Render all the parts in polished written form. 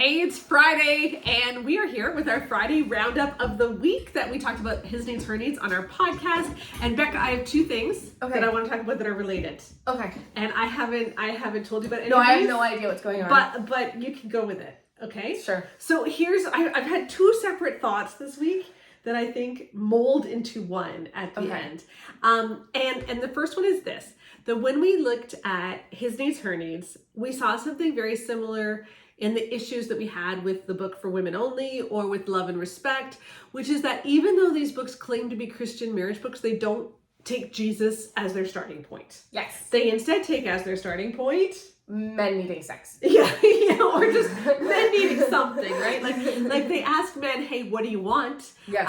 Hey, it's Friday, and we are here with our Friday roundup of the week that we talked about his needs, her needs on our podcast. And Becca, I have two things that I want to talk about that are related. Okay. And I haven't told you about any No, of I these, have no idea what's going on. But you can go with it, okay? Sure. So I've had two separate thoughts this week that I think mold into one at the end. And the first one is this, that when we looked at his needs, her needs, we saw something very similar in the issues that we had with the book For Women Only or with Love and Respect, which is that even though these books claim to be Christian marriage books, they don't take Jesus as their starting point. Yes. They instead take as their starting point men needing sex. Yeah, or just men needing something, right? Like they ask men, hey, what do you want? Yes.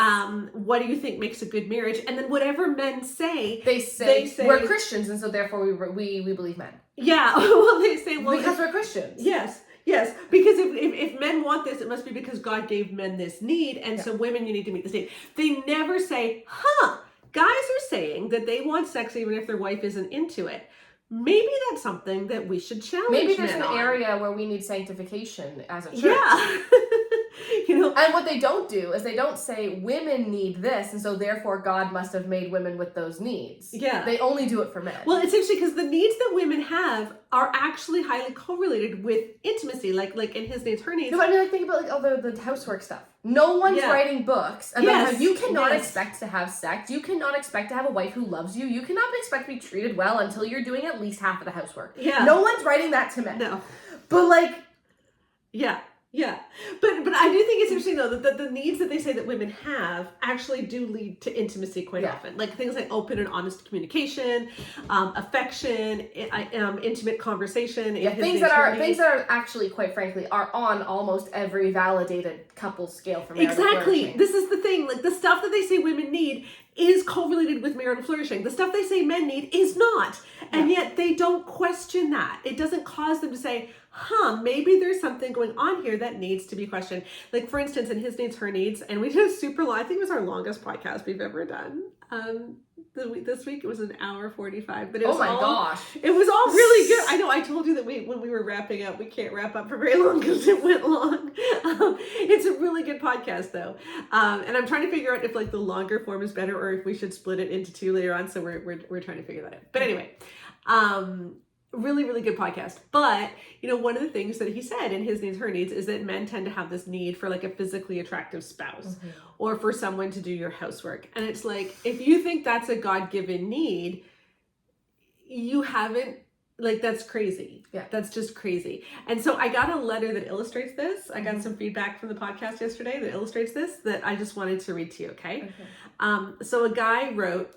What do you think makes a good marriage? And then whatever men say, they say we're Christians, and so therefore we believe men. Yeah, well, they say, well, because we're Christians. Yes, because if men want this, it must be because God gave men this need, and so women, you need to meet this need. They never say, guys are saying that they want sex even if their wife isn't into it. Maybe that's something that we should challenge. Maybe there's an area where we need sanctification as a church. Yeah. And what they don't do is they don't say women need this, and so therefore God must have made women with those needs. Yeah. They only do it for men. Well, it's interesting because the needs that women have are actually highly correlated with intimacy, like in his needs, her needs. No, I mean, think about all the housework stuff. No one's writing books about how you cannot expect to have sex. You cannot expect to have a wife who loves you. You cannot expect to be treated well until you're doing at least half of the housework. Yeah. No one's writing that to men. No. But Yeah. But I do think it's interesting though that the needs that they say that women have actually do lead to intimacy quite often. Like things like open and honest communication, affection, intimate conversation. Yeah, things that are actually, quite frankly, are on almost every validated couple scale for marital flourishing. This is the thing. Like the stuff that they say women need is correlated with marital flourishing. The stuff they say men need is not. And yet they don't question that. It doesn't cause them to say, maybe there's something going on here that needs to be questioned. Like, for instance, in his needs, her needs, and we did a super long, I think it was our longest podcast we've ever done. This week it was an hour 45, but it was gosh. It was all really good. I know I told you that when we were wrapping up, we can't wrap up for very long because it went long. It's a really good podcast though. And I'm trying to figure out if like the longer form is better or if we should split it into two later on. So we're trying to figure that out. But anyway, really, really good podcast. But, one of the things that he said in his needs, her needs is that men tend to have this need for like a physically attractive spouse or for someone to do your housework. And it's like, if you think that's a God-given need, you haven't, like, that's crazy. Yeah. That's just crazy. And so I got a letter that illustrates this. I got some feedback from the podcast yesterday that illustrates this that I just wanted to read to you. Okay. So a guy wrote,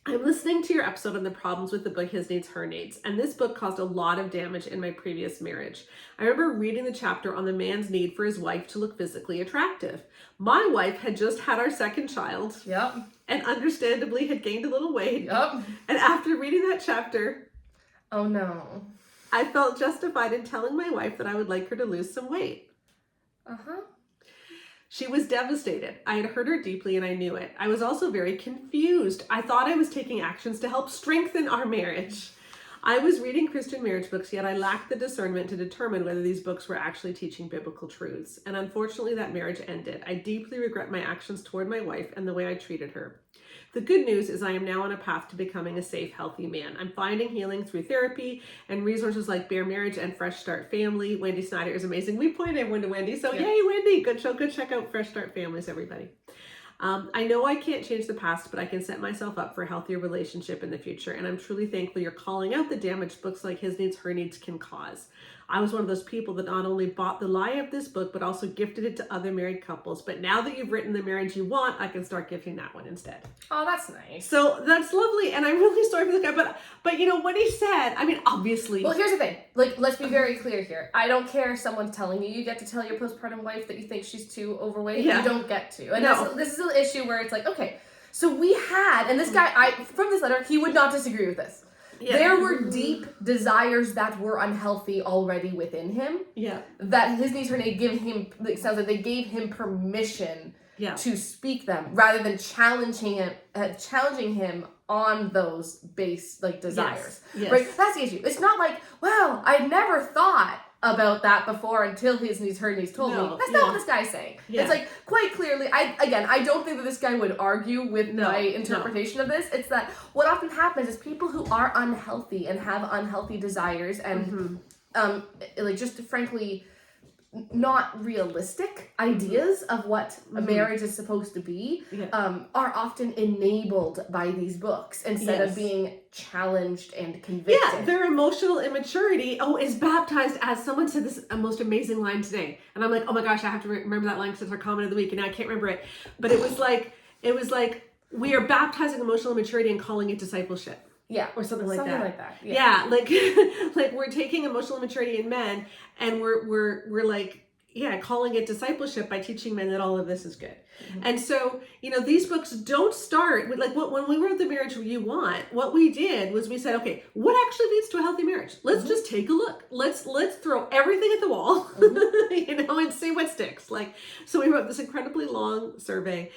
I'm listening to your episode on the problems with the book His Needs, Her Needs, and this book caused a lot of damage in my previous marriage. I remember reading the chapter on the man's need for his wife to look physically attractive. My wife had just had our second child. Yep. And understandably had gained a little weight. Yep. And after reading that chapter, oh no, I felt justified in telling my wife that I would like her to lose some weight. She was devastated. I had hurt her deeply and I knew it. I was also very confused. I thought I was taking actions to help strengthen our marriage. I was reading Christian marriage books, yet I lacked the discernment to determine whether these books were actually teaching biblical truths. And unfortunately, that marriage ended. I deeply regret my actions toward my wife and the way I treated her. The good news is I am now on a path to becoming a safe, healthy man. I'm finding healing through therapy and resources like Bare Marriage and Fresh Start Family. Wendy Snyder is amazing. We pointed everyone to Wendy. So yay, Wendy. Good show. Go check out Fresh Start Families, everybody. I know I can't change the past, but I can set myself up for a healthier relationship in the future. And I'm truly thankful you're calling out the damage books like His Needs, Her Needs can cause. I was one of those people that not only bought the lie of this book, but also gifted it to other married couples. But now that you've written the marriage you want, I can start gifting that one instead. Oh, that's nice. So that's lovely. And I'm really sorry for the guy. But what he said, I mean, obviously. Well, here's the thing. Like, let's be very clear here. I don't care if someone's telling you get to tell your postpartum wife that you think she's too overweight. Yeah. You don't get to. And this is an issue where it's like, okay, so we had, and this guy, from this letter, he would not disagree with this. Yeah. There were deep desires that were unhealthy already within him. Yeah. That His Needs, Her Needs gave him, it sounds like they gave him permission to speak them rather than challenging him on those base desires. Yes. Right? That's the issue. It's not like, well, I never thought about that before until he's heard and he's told me. That's not what this guy's saying. Yeah. It's like, quite clearly, I don't think that this guy would argue with my interpretation of this. It's that what often happens is people who are unhealthy and have unhealthy desires and like just frankly not realistic ideas of what a marriage is supposed to be are often enabled by these books instead of being challenged and convicted. Yeah, their emotional immaturity is baptized as, someone said this most amazing line today, and I'm like, oh my gosh, I have to remember that line because it's our comment of the week, and now I can't remember it. But it was like we are baptizing emotional immaturity and calling it discipleship. Yeah, or something like that. Yeah, like like we're taking emotional immaturity in men, and we're like, calling it discipleship by teaching men that all of this is good. And so, these books don't start with like when we wrote The Marriage You Want. What we did was we said, okay, what actually leads to a healthy marriage? Let's just take a look. Let's throw everything at the wall, and see what sticks. Like, so we wrote this incredibly long survey.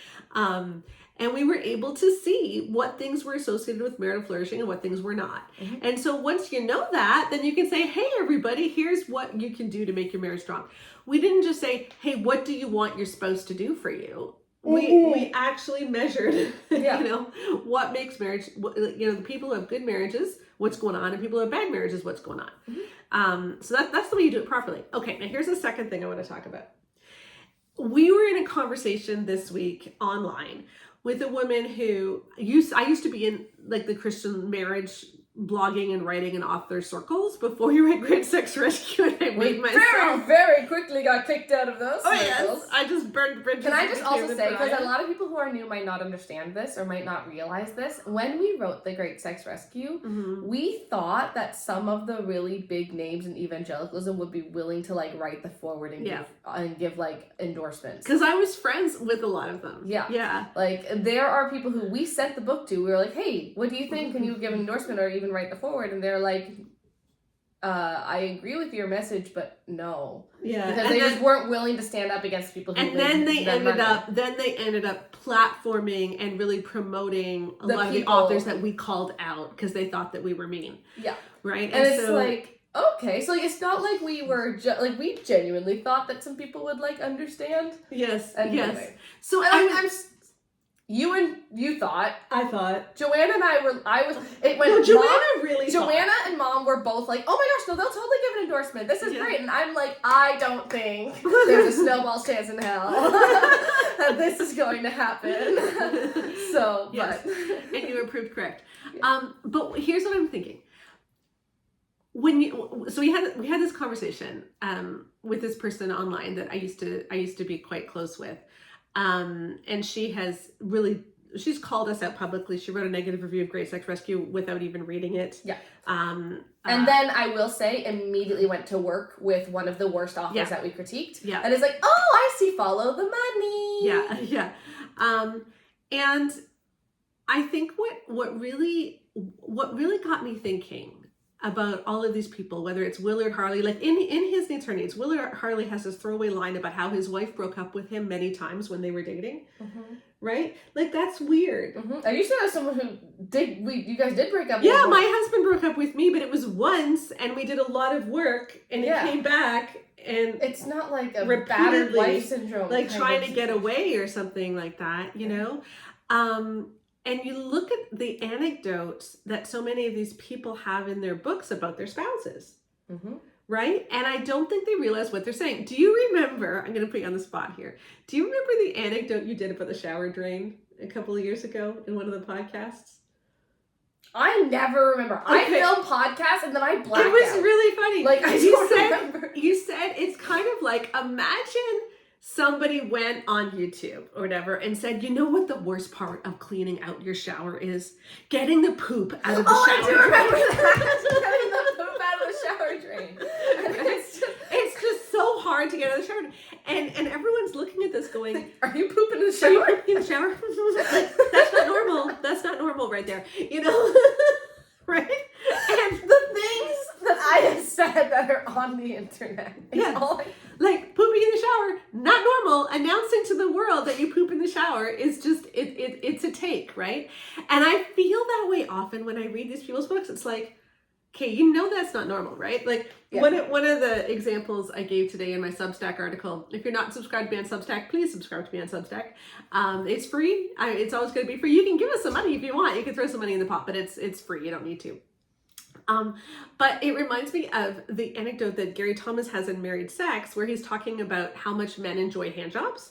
And we were able to see what things were associated with marital flourishing and what things were not. And so once you know that, then you can say, hey, everybody, here's what you can do to make your marriage strong. We didn't just say, hey, what do you want your spouse to do for you? We actually measured, what makes marriage, the people who have good marriages, what's going on, and people who have bad marriages, what's going on. So that's the way you do it properly. Okay, now here's the second thing I want to talk about. We were in a conversation this week online with a woman who I used to be in like the Christian marriage blogging and writing and author circles before you read Great Sex Rescue, and I made myself very quickly got kicked out of those circles. Yes, I just burned the bridges. Can I just also say, because a lot of people who are new might not understand this or might not realize this, when we wrote The Great Sex Rescue, we thought that some of the really big names in evangelicalism would be willing to like write the forward and give like endorsements. Because I was friends with a lot of them. Yeah. Like there are people who we sent the book to. We were like, hey, what do you think? Can you give an endorsement or even write the forward? And they're like, I agree with your message, but no. Yeah. Because they just weren't willing to stand up against people who then they ended up platforming and really promoting a lot of the authors that we called out because they thought that we were mean. Yeah. Right? And it's like, okay, so it's not like we were we genuinely thought that some people would like understand. Yes. And yes. Anyway. So you thought. I thought. Joanna and I went. Joanna and Mom were both like, oh my gosh, no, they'll totally give an endorsement. This is great. And I'm like, I don't think there's a snowball's chance in hell that this is going to happen. So, yes. And you were proved correct. Yeah. But here's what I'm thinking. We had this conversation with this person online that I used to be quite close with. And she's called us out publicly. She wrote a negative review of Great Sex Rescue without even reading it. Yeah. And then I will say immediately went to work with one of the worst authors that we critiqued. Yeah. And it's like, oh, I see, follow the money. Yeah. Yeah. And I think what really got me thinking about all of these people, whether it's Willard Harley, like in his Needs Her Needs, Willard Harley has this throwaway line about how his wife broke up with him many times when they were dating, right? Like that's weird. And you said as someone who you guys did break up. Yeah, my husband broke up with me, but it was once, and we did a lot of work, and he came back, and it's not like a battered wife syndrome, like trying to get away or something like that, you know. And you look at the anecdotes that so many of these people have in their books about their spouses, right? And I don't think they realize what they're saying. Do you remember, I'm going to put you on the spot here. Do you remember the anecdote you did about the shower drain a couple of years ago in one of the podcasts? I never remember. Okay. I filmed podcasts and then I blacked out. It was really funny. Like, remember. You said it's kind of like, imagine somebody went on YouTube or whatever and said, you know what the worst part of cleaning out your shower is? Getting the poop out of the shower drain. I do remember that. Getting the poop out of the shower drain. It's just so hard to get out of the shower. And everyone's looking at this going, are you pooping in the shower? In the shower? Like, that's not normal. That's not normal right there. You know? Right? And the things that I have said that are on the internet. Like pooping in the shower, not normal. Announcing to the world that you poop in the shower is just, it's a take, right? And I feel that way often when I read these people's books. It's like, okay, you know that's not normal, right? Like one of the examples I gave today in my Substack article, if you're not subscribed to me on Substack, please subscribe to me on Substack. It's free. It's always going to be free. You can give us some money if you want. You can throw some money in the pot, but it's free. You don't need to. But it reminds me of the anecdote that Gary Thomas has in Married Sex, where he's talking about how much men enjoy handjobs.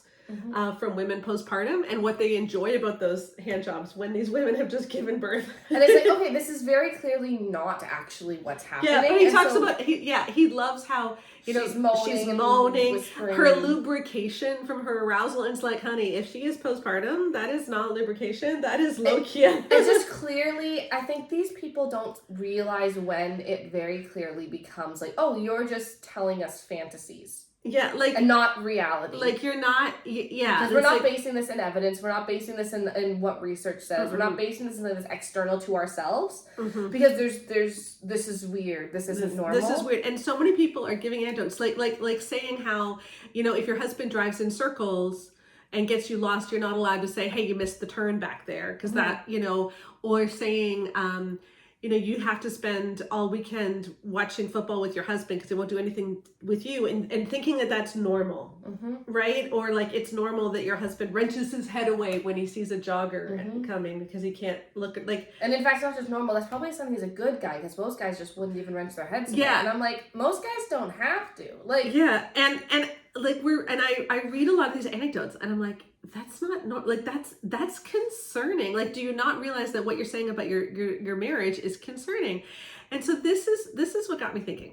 From women postpartum and what they enjoy about those hand jobs when these women have just given birth. And it's like, okay, this is very clearly not actually what's happening. Yeah, but he talks about, he loves how, she's moaning her lubrication from her arousal. And it's like, honey, if she is postpartum, that is not lubrication, that is lochia. It's just clearly, I think these people don't realize when it very clearly becomes like, oh, you're just telling us fantasies. Yeah, like... And not reality. Like, you're not... Yeah. Because we're not basing this in evidence. We're not basing this in what research says. We're not basing this in this external to ourselves. Because there's... This is weird. This isn't normal. This is weird. And so many people are giving anecdotes. Like saying how, if your husband drives in circles and gets you lost, you're not allowed to say, hey, you missed the turn back there. Because that, or saying... you have to spend all weekend watching football with your husband because he won't do anything with you, and thinking that that's normal, right? Or like it's normal that your husband wrenches his head away when he sees a jogger coming because he can't look at like. And in fact, it's not just normal. That's probably something he's a good guy because most guys just wouldn't even wrench their heads away. Yeah, and I'm like, most guys don't have to. Like, yeah, and like I read a lot of these anecdotes, and I'm like, that's not like that's concerning. Like, do you not realize that what you're saying about your marriage is concerning? And so this is what got me thinking.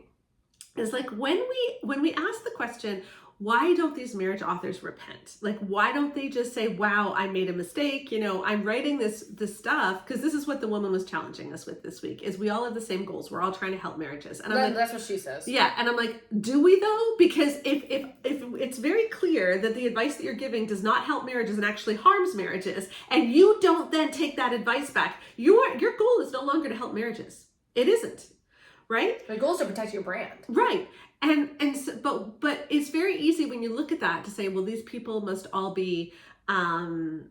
Is like when we ask the question, why don't these marriage authors repent? Like, why don't they just say, wow, I made a mistake. I'm writing this stuff because this is what the woman was challenging us with this week is we all have the same goals. We're all trying to help marriages. And that's what she says. Yeah. And I'm like, do we though? Because if it's very clear that the advice that you're giving does not help marriages and actually harms marriages, and you don't then take that advice back, your goal is no longer to help marriages. It isn't. Right? The goal is to protect your brand. Right. And so, but it's very easy when you look at that to say, well, these people must all be, proud,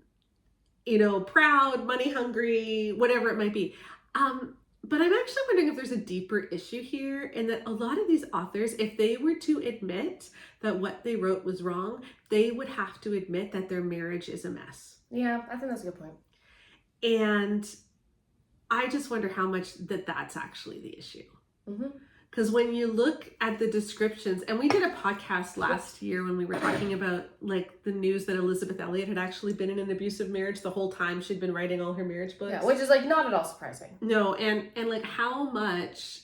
money hungry, whatever it might be. But I'm actually wondering if there's a deeper issue here, and that a lot of these authors, if they were to admit that what they wrote was wrong, they would have to admit that their marriage is a mess. Yeah, I think that's a good point. And I just wonder how much that's actually the issue. Because when you look at the descriptions, and we did a podcast last year when we were talking about like the news that Elizabeth Elliot had actually been in an abusive marriage the whole time she'd been writing all her marriage books. Yeah, which is like not at all surprising. No, and like how much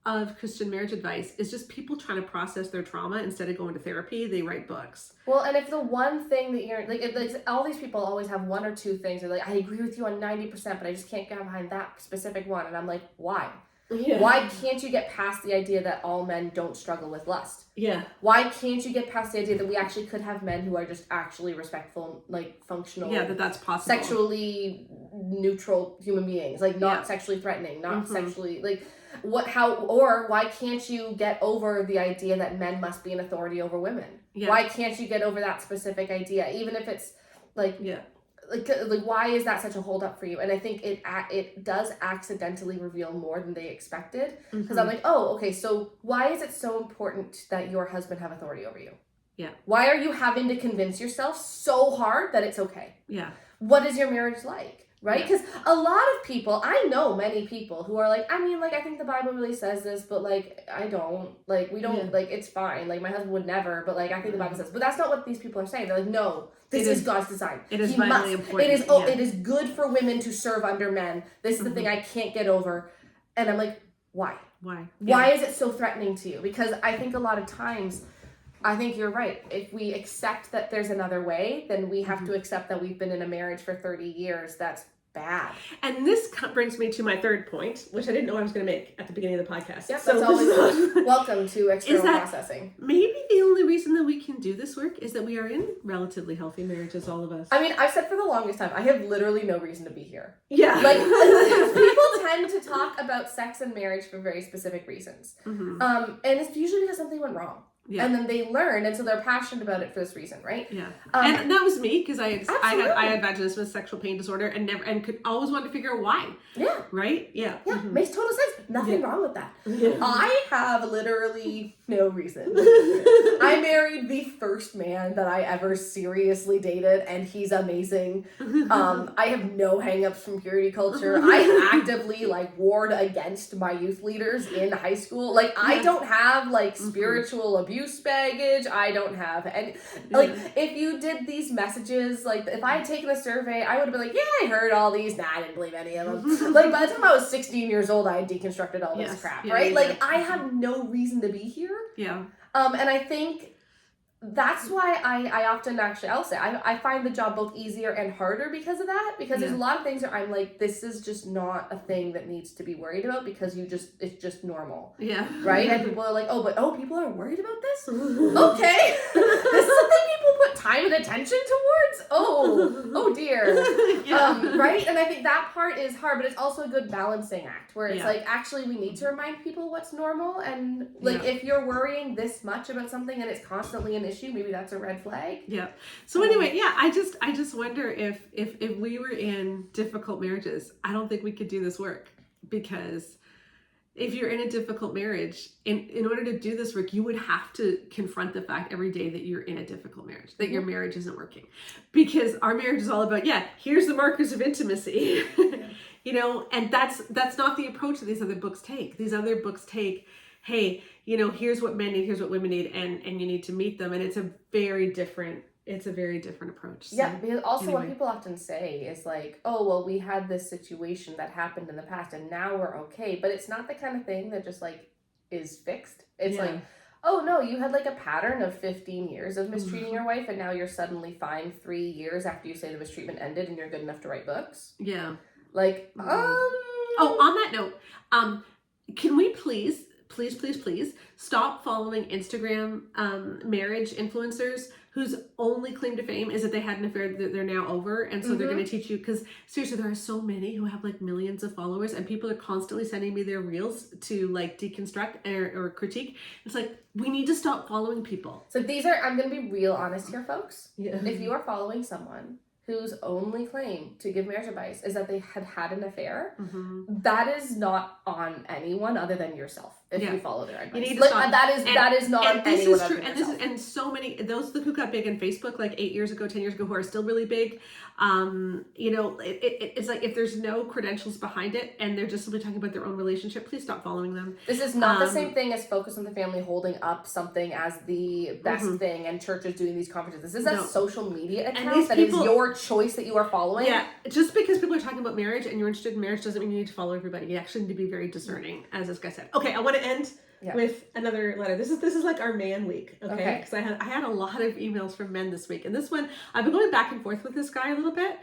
of Christian marriage advice is just people trying to process their trauma instead of going to therapy. They write books. Well, and if the one thing that you're like all these people always have one or two things. They're like, I agree with you on 90%, but I just can't get behind that specific one. And I'm like, why? Yeah. Why can't you get past the idea that all men don't struggle with lust? Yeah. Why can't you get past the idea that we actually could have men who are just actually respectful, like functional, that's possible, sexually neutral human beings, like not sexually threatening, not sexually like why can't you get over the idea that men must be an authority over women? Yeah. Why can't you get over that specific idea, even if it's like Like why is that such a hold up for you? And I think it does accidentally reveal more than they expected. Because I'm like, oh, okay, so why is it so important that your husband have authority over you? Yeah. Why are you having to convince yourself so hard that it's okay? Yeah. What is your marriage like? Right? Because a lot of people, I know many people who are like, I mean, like, I think the Bible really says this, but like, I don't, like, we don't, like, it's fine. Like, my husband would never, but like, I think the Bible says, but that's not what these people are saying. They're like, no, this is God's design. It is vitally important. It is good for women to serve under men. This is the thing I can't get over. And I'm like, why? Why? Why is it so threatening to you? Because I think a lot of times, I think you're right. If we accept that there's another way, then we have to accept that we've been in a marriage for 30 years. That's bad. And this brings me to my third point, which I didn't know I was going to make at the beginning of the podcast. Yep, so that's always welcome to external processing. Maybe the only reason that we can do this work is that we are in relatively healthy marriages, all of us. I mean, I've said for the longest time, I have literally no reason to be here. Yeah. Like, people tend to talk about sex and marriage for very specific reasons. And it's usually because something went wrong. Yeah. And then they learn, and so they're passionate about it for this reason, right? Yeah. And that was me, because I had vaginismus, sexual pain disorder, and could always want to figure out why. Yeah. Right? Yeah. Yeah. Mm-hmm. Makes total sense. Nothing wrong with that. Yeah. I have literally no reason. I married the first man that I ever seriously dated, and he's amazing. I have no hangups from purity culture. I actively warred against my youth leaders in high school. I don't have spiritual abuse baggage. I don't have any if you did these messages, if I had taken a survey, I would have been like, yeah, I heard all these. Nah, I didn't believe any of them. By the time I was 16 years old, I had deconstructed all this crap, right? I have no reason to be here. Yeah. And I think that's why I often I'll say I find the job both easier and harder because of that, because there's a lot of things that I'm like, this is just not a thing that needs to be worried about, because it's just normal. Yeah. Right? And people are like, people are worried about this? Okay. This is something people put time and attention towards? Oh dear. Yeah. Right? And I think that part is hard, but it's also a good balancing act where it's actually we need to remind people what's normal, and if you're worrying this much about something and it's constantly an issue, maybe that's a red flag. Yeah. So anyway, I just wonder if we were in difficult marriages, I don't think we could do this work, because if you're in a difficult marriage, in order to do this work, you would have to confront the fact every day that you're in a difficult marriage, that your marriage isn't working, because our marriage is all about, here's the markers of intimacy, and that's not the approach that these other books take. These other books take, hey, here's what men need, here's what women need, and you need to meet them. And it's a very different approach. So, yeah, because also what people often say is we had this situation that happened in the past and now we're okay. But it's not the kind of thing that just is fixed. It's oh no, you had a pattern of 15 years of mistreating your wife, and now you're suddenly fine 3 years after you say the mistreatment ended and you're good enough to write books. Yeah. Oh, on that note, can we please stop following Instagram marriage influencers whose only claim to fame is that they had an affair that they're now over, and so they're going to teach you, because seriously, there are so many who have millions of followers, and people are constantly sending me their reels to deconstruct or critique. It's we need to stop following people. So I'm going to be real honest here, folks. Yeah. If you are following someone whose only claim to give marriage advice is that they had an affair, that is not on anyone other than yourself. If you follow their advice, you need to stop. That is not on anyone other than yourself. And so many those who got big on Facebook 8 years ago, 10 years ago, who are still really big. It's if there's no credentials behind it and they're just simply talking about their own relationship, please stop following them. This is not the same thing as Focus on the Family holding up something as the best thing and churches doing these conferences. This is a social media account that is your choice that you are following. Yeah, just because people are talking about marriage and you're interested in marriage doesn't mean you need to follow everybody. You actually need to be very discerning, as this guy said. Okay, I want to end with another letter. This is our man week, okay? Because I had a lot of emails from men this week, and this one I've been going back and forth with this guy a little bit,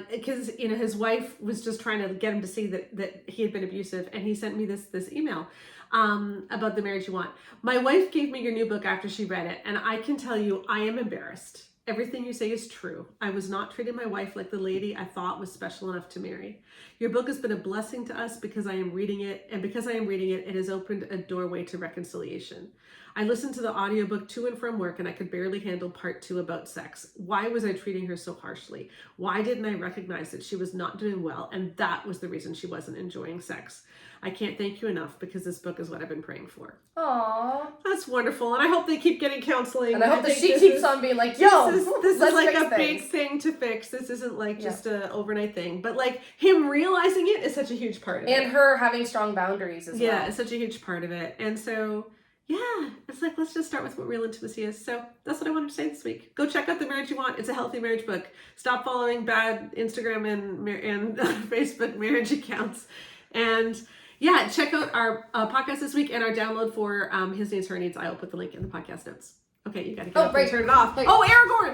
because his wife was just trying to get him to see that he had been abusive, and he sent me this email about the marriage you want. My wife gave me your new book after she read it, and I can tell you I am embarrassed. Everything you say is true. I was not treating my wife like the lady I thought was special enough to marry. Your book has been a blessing to us because I am reading it, and because I am reading it, it has opened a doorway to reconciliation. I listened to the audiobook to and from work, and I could barely handle part 2 about sex. Why was I treating her so harshly? Why didn't I recognize that she was not doing well, and that was the reason she wasn't enjoying sex? I can't thank you enough, because this book is what I've been praying for. Aww. That's wonderful. And I hope they keep getting counseling. And I hope that she keeps on being like, yo, this is a big thing to fix. This isn't just an overnight thing. But him realizing it is such a huge part of it. And her having strong boundaries as well. Yeah, it's such a huge part of it. And so, yeah, it's let's just start with what real intimacy is. So that's what I wanted to say this week. Go check out The Marriage You Want. It's a healthy marriage book. Stop following bad Instagram and Facebook marriage accounts. And yeah, check out our podcast this week and our download for His Needs, Her Needs. I'll put the link in the podcast notes. Okay, you gotta get up and turn it off. Wait. Oh,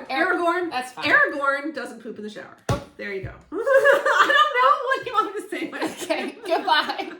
Aragorn. That's fine. Aragorn doesn't poop in the shower. Oh, there you go. I don't know what you want me to say. Okay, goodbye.